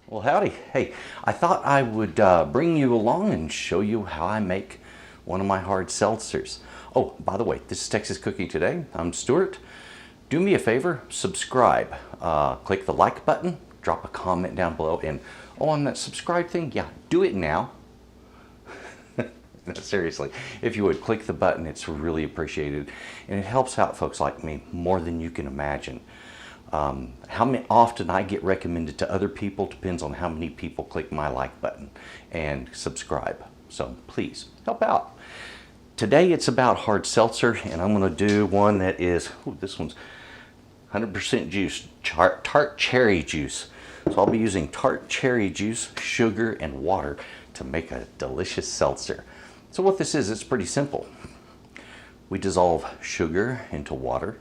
Well, howdy. Hey, I thought I would bring you along and show you how I make one of my hard seltzers. Oh, by the way, this is Texas Cooking Today. I'm Stuart. Do me a favor, subscribe. Click the like button, drop a comment down below, and on that subscribe thing, yeah, do it now. Seriously, if you would click the button, it's really appreciated, and it helps out folks like me more than you can imagine. Often I get recommended to other people depends on how many people click my like button and subscribe. So please help out. Today it's about hard seltzer, and I'm going to do one that is, this one's 100% juice, tart cherry juice. So I'll be using tart cherry juice, sugar, and water to make a delicious seltzer. So what this is, it's pretty simple. We dissolve sugar into water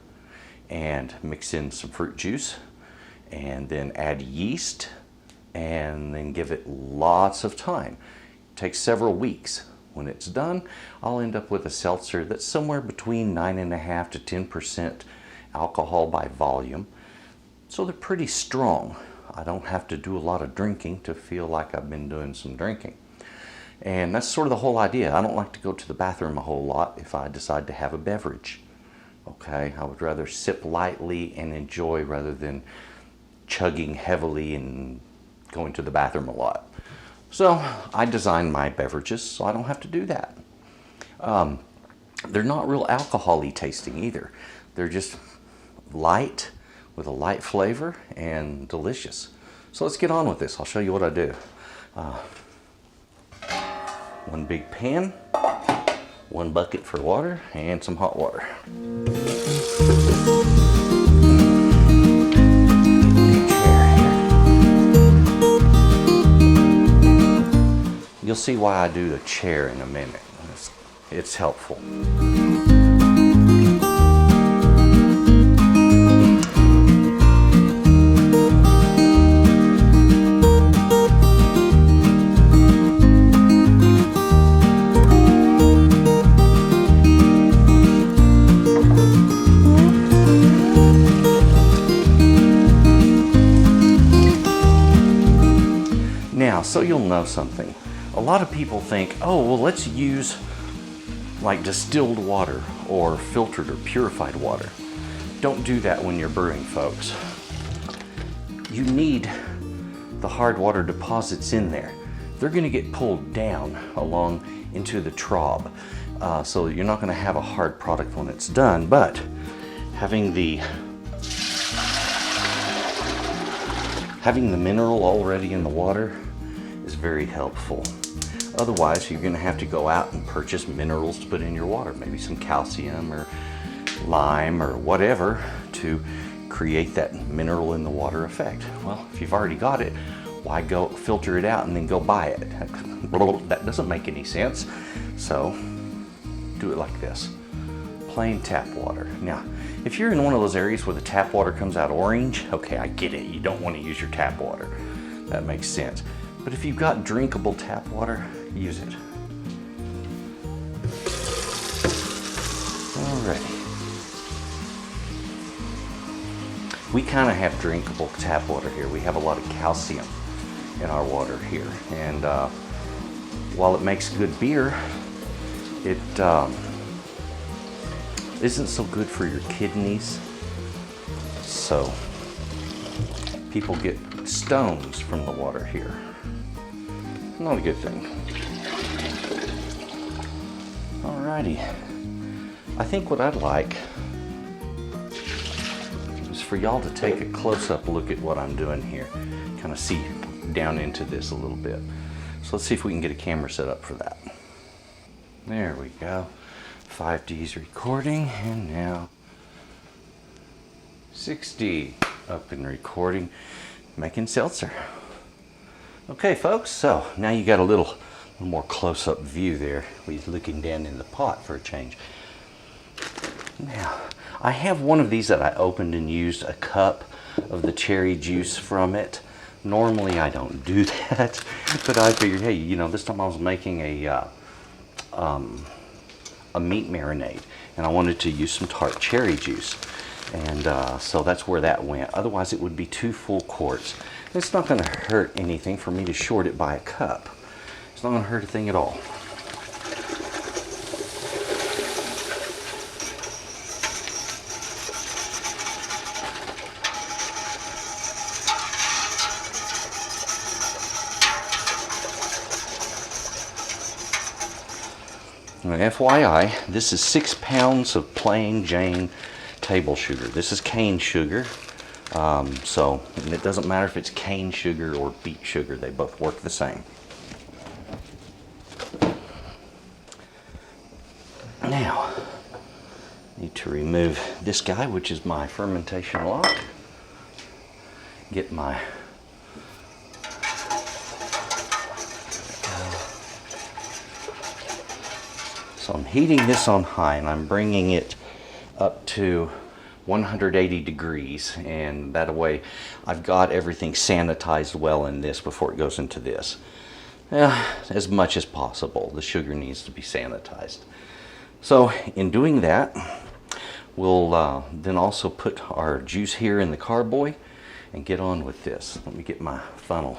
and mix in some fruit juice, and then add yeast, and then give it lots of time. It takes several weeks. When it's done, I'll end up with a seltzer that's somewhere between 9.5% to 10% alcohol by volume. So they're pretty strong. I don't have to do a lot of drinking to feel like I've been doing some drinking. And that's sort of the whole idea. I don't like to go to the bathroom a whole lot if I decide to have a beverage. Okay, I would rather sip lightly and enjoy rather than chugging heavily and going to the bathroom a lot. So I design my beverages so I don't have to do that. They're not real alcohol-y tasting either. They're just light with a light flavor and delicious. So let's get on with this. I'll show you what I do. One big pan, one bucket for water, and some hot water. You'll see why I do the chair in a minute. It's helpful. Now, so you'll know something. A lot of people think, oh, well, let's use like distilled water or filtered or purified water. Don't do that when you're brewing, folks. You need the hard water deposits in there. They're going to get pulled down along into the trough. So you're not going to have a hard product when it's done, but having the mineral already in the water is very helpful. Otherwise, you're going to have to go out and purchase minerals to put in your water, maybe some calcium or lime or whatever to create that mineral in the water effect. Well, if you've already got it, why go filter it out and then go buy it? That doesn't make any sense. So do it like this. Plain tap water. Now, if you're in one of those areas where the tap water comes out orange, okay, I get it. You don't want to use your tap water. That makes sense. But if you've got drinkable tap water, use it. Alrighty. We kind of have drinkable tap water here. We have a lot of calcium in our water here. And while it makes good beer, it isn't so good for your kidneys. So people get stones from the water here. Not a good thing. Alrighty. I think what I'd like is for y'all to take a close-up look at what I'm doing here. Kind of see down into this a little bit. So let's see if we can get a camera set up for that. There we go. 5D's recording, and now 6D up and recording, making seltzer. Okay, folks, so now you got a little more close-up view there. We're looking down in the pot for a change. Now, I have one of these that I opened and used a cup of the cherry juice from it. Normally, I don't do that, but I figured, hey, you know, this time I was making a meat marinade, and I wanted to use some tart cherry juice. And so that's where that went. Otherwise, it would be 2 full quarts. It's not going to hurt anything for me to short it by a cup. It's not going to hurt a thing at all. Now, FYI, this is 6 pounds of plain Jane table sugar. This is cane sugar, and it doesn't matter if it's cane sugar or beet sugar, they both work the same. Now, I need to remove this guy, which is my fermentation lock. Get my So I'm heating this on high, and I'm bringing it up to 180 degrees, and that way I've got everything sanitized well in this before it goes into this. As much as possible, the sugar needs to be sanitized. So in doing that, we'll then also put our juice here in the carboy and get on with this. Let me get my funnel.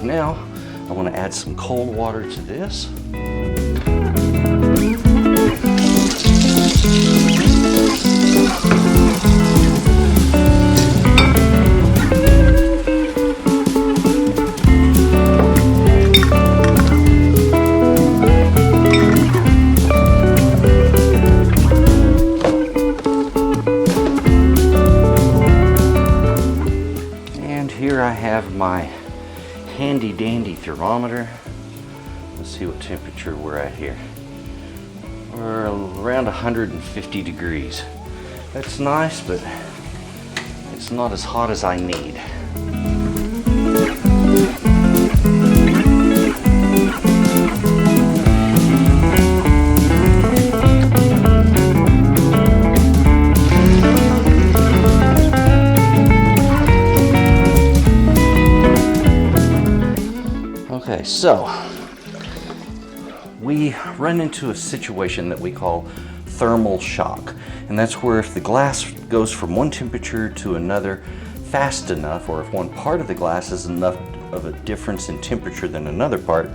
Now, I want to add some cold water to this. And here I have my handy dandy thermometer. Let's see what temperature we're at here. We're around 150 degrees. That's nice, but it's not as hot as I need. Okay, so we run into a situation that we call thermal shock, and that's where if the glass goes from one temperature to another fast enough, or if one part of the glass is enough of a difference in temperature than another part,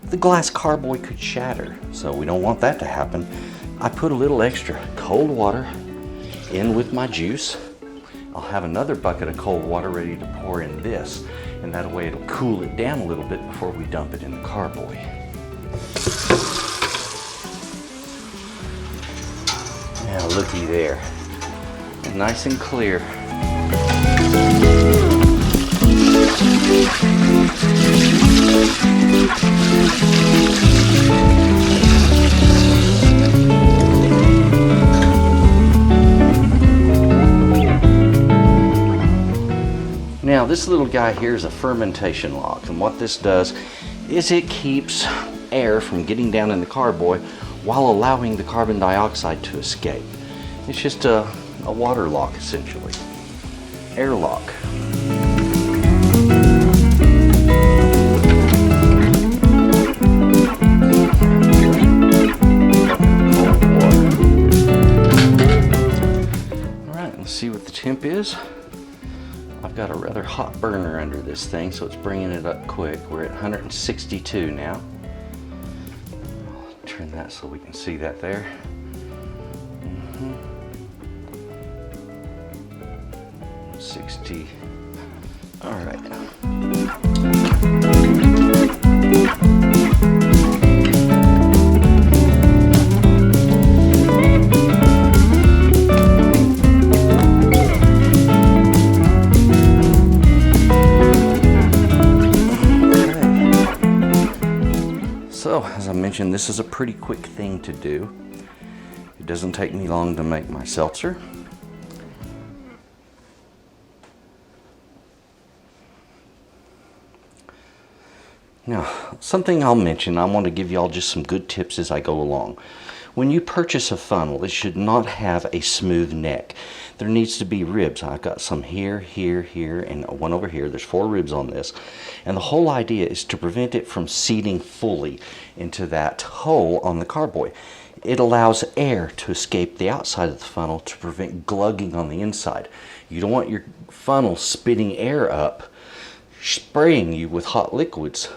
the glass carboy could shatter. So we don't want that to happen. I put a little extra cold water in with my juice. I'll have another bucket of cold water ready to pour in this, and that way it'll cool it down a little bit before we dump it in the carboy. Now looky there, nice and clear. Now this little guy here is a fermentation lock, and what this does is it keeps air from getting down in the carboy while allowing the carbon dioxide to escape. It's just a water lock essentially, air lock. Alright, let's see what the temp is. I've got a rather hot burner under this thing, so it's bringing it up quick. We're at 162 now. I'll turn that so we can see that there. 60. All right. So, as I mentioned, this is a pretty quick thing to do. It doesn't take me long to make my seltzer. Now, something I'll mention, I want to give you all just some good tips as I go along. When you purchase a funnel, it should not have a smooth neck. There needs to be ribs. I've got some here, here, here, and one over here. There's 4 ribs on this. And the whole idea is to prevent it from seating fully into that hole on the carboy. It allows air to escape the outside of the funnel to prevent glugging on the inside. You don't want your funnel spitting air up, spraying you with hot liquids.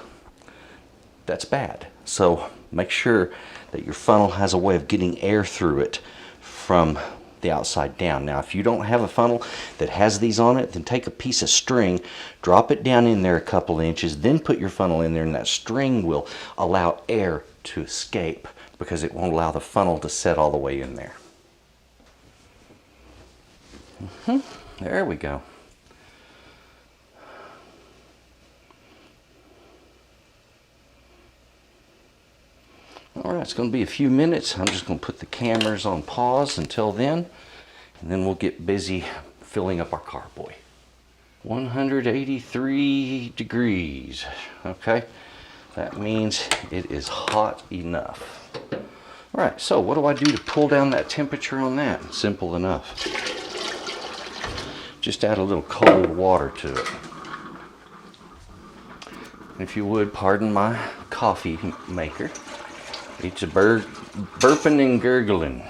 That's bad. So make sure that your funnel has a way of getting air through it from the outside down. Now, if you don't have a funnel that has these on it, then take a piece of string, drop it down in there a couple inches, then put your funnel in there, and that string will allow air to escape because it won't allow the funnel to set all the way in there. There we go. Alright, it's going to be a few minutes. I'm just going to put the cameras on pause until then, and then we'll get busy filling up our carboy. 183 degrees. Okay, that means it is hot enough. Alright, so what do I do to pull down that temperature on that? Simple enough. Just add a little cold water to it. If you would, pardon my coffee maker. It's a burping and gurgling.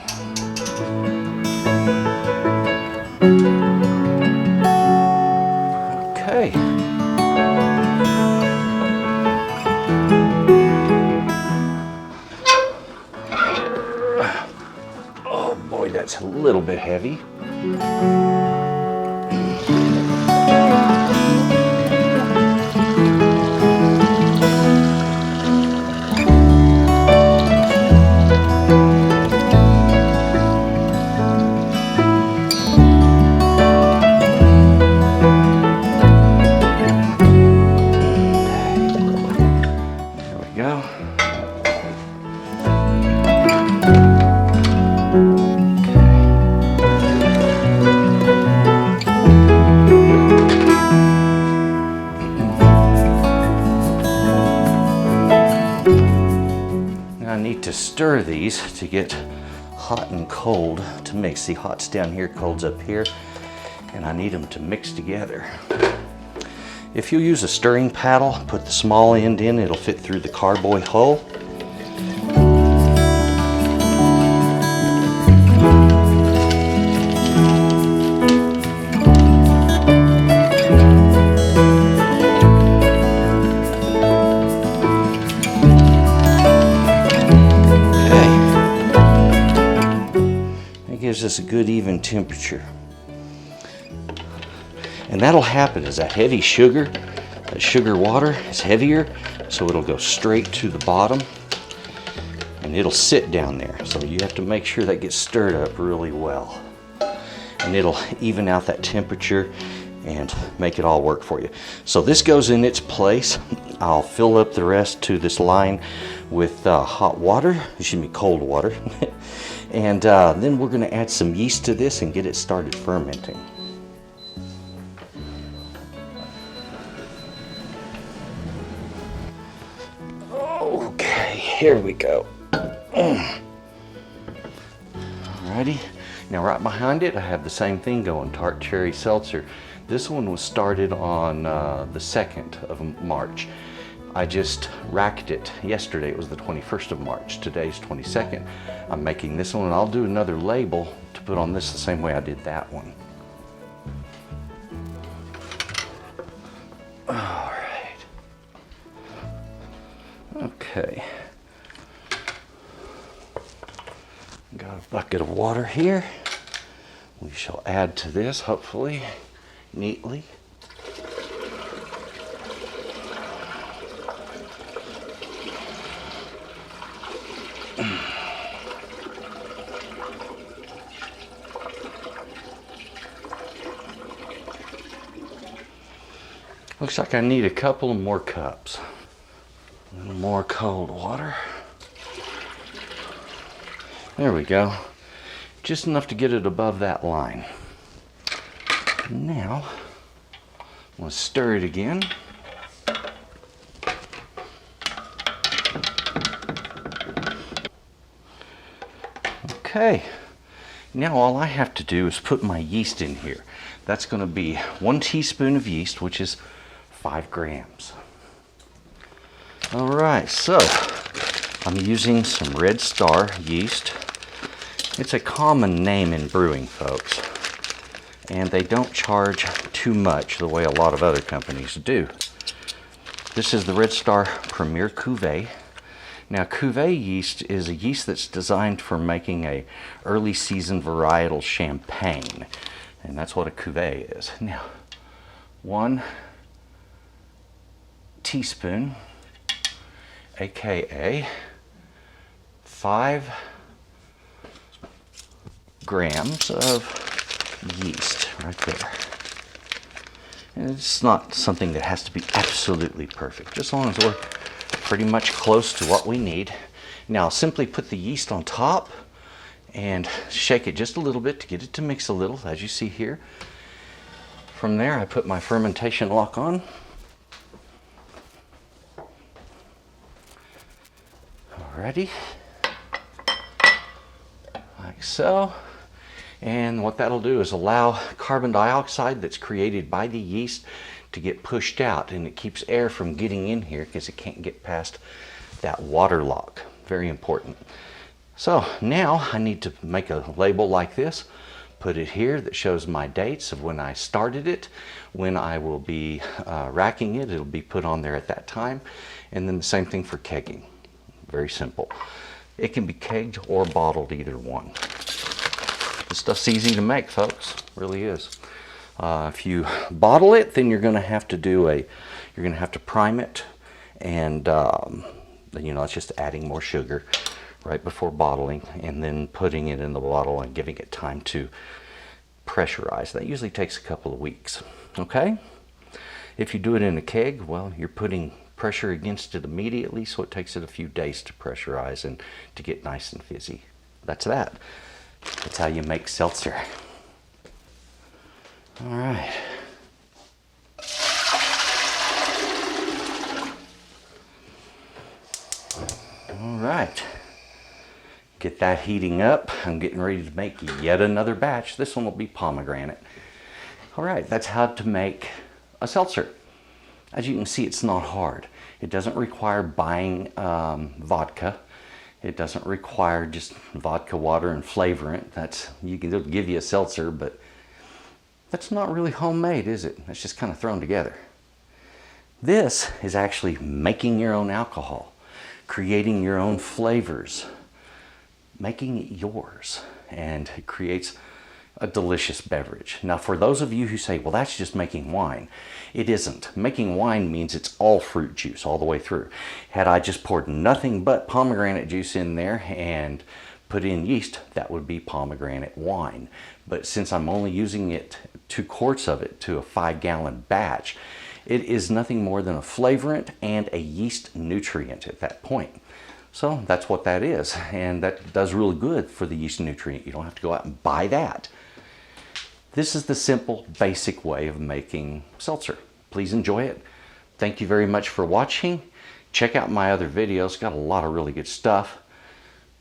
Okay. Oh boy, that's a little bit heavy. Stir these to get hot and cold to mix. See, hot's down here, cold's up here, and I need them to mix together. If you use a stirring paddle, put the small end in, it'll fit through the carboy hole. Gives us a good even temperature, and that'll happen as that heavy sugar, that sugar water is heavier, so it'll go straight to the bottom and it'll sit down there. So you have to make sure that gets stirred up really well, and it'll even out that temperature and make it all work for you. So this goes in its place. I'll fill up the rest to this line with hot water, cold water. And then we're going to add some yeast to this and get it started fermenting. Okay, here we go. Alrighty, now right behind it I have the same thing going, tart cherry seltzer. This one was started on the 2nd of March. I just racked it yesterday. It was the 21st of March. Today's 22nd. I'm making this one, and I'll do another label to put on this the same way I did that one. All right. Okay. Got a bucket of water here. We shall add to this, hopefully, neatly. Looks like I need a couple more cups. A little more cold water. There we go. Just enough to get it above that line. Now, I'm going to stir it again. Okay, now all I have to do is put my yeast in here. That's going to be 1 teaspoon of yeast, which is 5 grams. All right, so I'm using some Red Star yeast. It's a common name in brewing, folks, and they don't charge too much the way a lot of other companies do. This is the Red Star Premier Cuvée. Now, Cuvée yeast is a yeast that's designed for making a early season varietal champagne, and that's what a cuvée is. Now, 1 teaspoon, aka 5 grams of yeast right there. And it's not something that has to be absolutely perfect, just as long as we're pretty much close to what we need. Now simply put the yeast on top and shake it just a little bit to get it to mix a little, as you see here. From there I put my fermentation lock on. Alrighty, like so. And what that'll do is allow carbon dioxide that's created by the yeast to get pushed out, and it keeps air from getting in here because it can't get past that water lock. Very important. So now I need to make a label like this, put it here that shows my dates of when I started it, when I will be racking it. It'll be put on there at that time, and then the same thing for kegging. Very simple. It can be kegged or bottled, either one. This stuff's easy to make, folks. Really is. If you bottle it, then you're going to have to prime it, and you know, it's just adding more sugar right before bottling, and then putting it in the bottle and giving it time to pressurize. That usually takes a couple of weeks. Okay. If you do it in a keg, well, you're putting pressure against it immediately, so it takes it a few days to pressurize and to get nice and fizzy. That's that. That's how you make seltzer. All right. All right. Get that heating up. I'm getting ready to make yet another batch. This one will be pomegranate. All right, that's how to make a seltzer. As you can see, it's not hard. It doesn't require buying vodka. It doesn't require just vodka, water, and flavorant. It'll give you a seltzer, but that's not really homemade, is it? It's just kind of thrown together. This is actually making your own alcohol, creating your own flavors, making it yours, and it creates a delicious beverage. Now, for those of you who say, well, that's just making wine, it isn't. Making wine means it's all fruit juice all the way through. Had I just poured nothing but pomegranate juice in there and put in yeast, that would be pomegranate wine. But since I'm only using it 2 quarts of it to a 5-gallon batch, it is nothing more than a flavorant and a yeast nutrient at that point. So that's what that is, and that does really good for the yeast nutrient. You don't have to go out and buy that. This is the simple, basic way of making seltzer. Please enjoy it. Thank you very much for watching. Check out my other videos. Got a lot of really good stuff.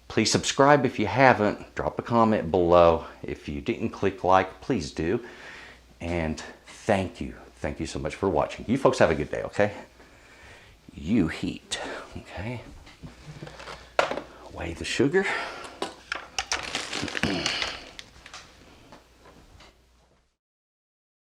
Please subscribe if you haven't. Drop a comment below. If you didn't click like, please do. And thank you. Thank you so much for watching. You folks have a good day, okay? You heat, okay? Weigh the sugar.